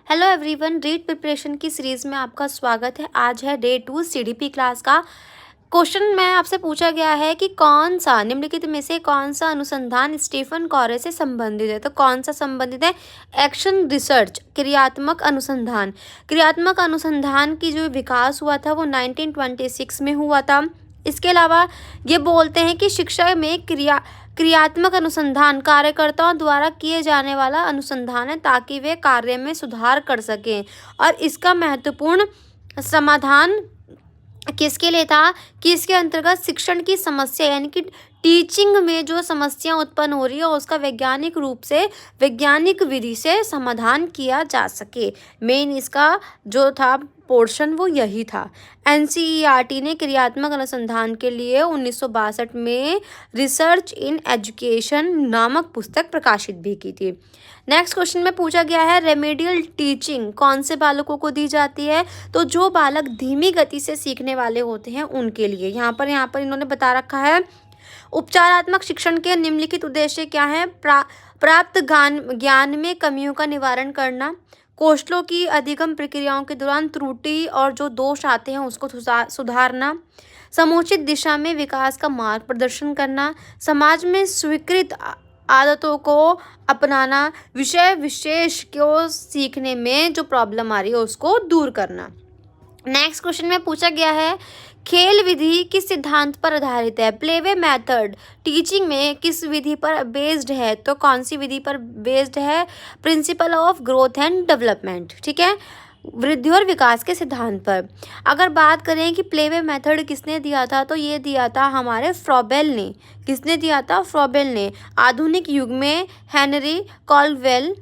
Hello everyone, read preparation की series में आपका स्वागत है। आज है डे 2 सीडीपी क्लास का। क्वेश्चन में आपसे पूछा गया है कि कौन सा निम्नलिखित में से कौन सा अनुसंधान स्टीफन कॉरे से संबंधित है। तो कौन सा संबंधित है? एक्शन रिसर्च, क्रियात्मक अनुसंधान। क्रियात्मक अनुसंधान की जो विकास हुआ था वो 1926 में हुआ था। इसके अलावा ये बोलते हैं कि शिक्षा में क्रियात्मक अनुसंधान कार्यकर्ताओं द्वारा किए जाने वाला अनुसंधान है ताकि वे कार्य में सुधार कर सकें। और इसका महत्वपूर्ण समाधान किसके लिए था कि इसके अंतर्गत शिक्षण की समस्या यानी कि टीचिंग में जो समस्या उत्पन्न हो रही है उसका वैज्ञानिक रूप से वैज्ञानिक विधि से समाधान किया जा सके। मेन इसका जो था पोर्शन वो यही था। एनसीईआरटी ने क्रियात्मक अनुसंधान के लिए 1962 में रिसर्च इन एजुकेशन नामक पुस्तक प्रकाशित भी की थी। नेक्स्ट क्वेश्चन में पूछा गया है रेमेडियल टीचिंग कौन से बालकों को दी जाती है। तो जो बालक धीमी गति से सीखने वाले होते हैं उनके लिए। यहाँ पर इन्होंने बता रखा है उपचारात्मक शिक्षण के निम्नलिखित उद्देश्य क्या है? प्राप्त ज्ञान में कमियों का निवारण करना, कौशलों की अधिगम प्रक्रियाओं के दौरान त्रुटि और जो दोष आते हैं उसको सुधारना, समुचित दिशा में विकास का मार्ग प्रदर्शन करना, समाज में स्वीकृत आदतों को अपनाना, विषय विशेष को सीखने में जो प्रॉब्लम आ रही है उसको दूर करना। नेक्स्ट क्वेश्चन में पूछा गया है खेल विधि किस सिद्धांत पर आधारित है? प्लेवे मेथड टीचिंग में किस विधि पर बेस्ड है? तो कौन सी विधि पर बेस्ड है? Principle of growth and development, ठीक है, वृद्धि और विकास के सिद्धांत पर। अगर बात करें कि प्लेवे मेथड किसने दिया था तो ये दिया था हमारे फ्रॉबेल ने। किसने दिया था? फ्रॉबेल ने। आधुनिक युग में हेनरी कॉल्डवेल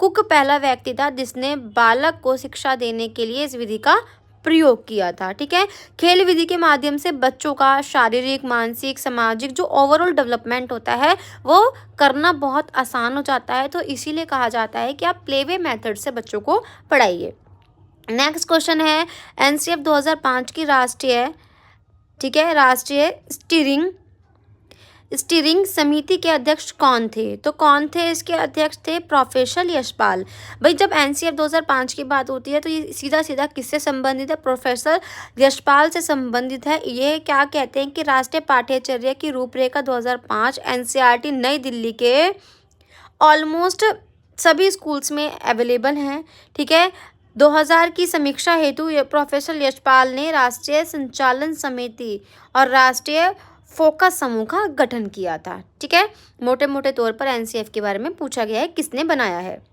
कुक पहला व्यक्ति था जिसने बालक को शिक्षा देने के लिए इस विधि का प्रयोग किया था, ठीक है। खेल विधि के माध्यम से बच्चों का शारीरिक, मानसिक, सामाजिक जो ओवरऑल डेवलपमेंट होता है वो करना बहुत आसान हो जाता है। तो इसीलिए कहा जाता है कि आप प्लेवे मेथड से बच्चों को पढ़ाइए। नेक्स्ट क्वेश्चन है एनसीएफ 2005 की राष्ट्रीय स्टीयरिंग समिति के अध्यक्ष कौन थे? तो कौन थे इसके अध्यक्ष? थे प्रोफेसर यशपाल। भाई जब एनसीएफ 2005 की बात होती है तो ये सीधा सीधा किससे संबंधित है? प्रोफेसर यशपाल से संबंधित है। ये क्या कहते हैं कि राष्ट्रीय पाठ्यचर्या की रूपरेखा 2005 एनसीईआरटी नई दिल्ली के ऑलमोस्ट सभी स्कूल्स में अवेलेबल हैं, ठीक है। 2000 की समीक्षा हेतु प्रोफेसर यशपाल ने राष्ट्रीय संचालन समिति और राष्ट्रीय फोकस समूह का गठन किया था, ठीक है। मोटे मोटे तौर पर एनसीएफ के बारे में पूछा गया है किसने बनाया है।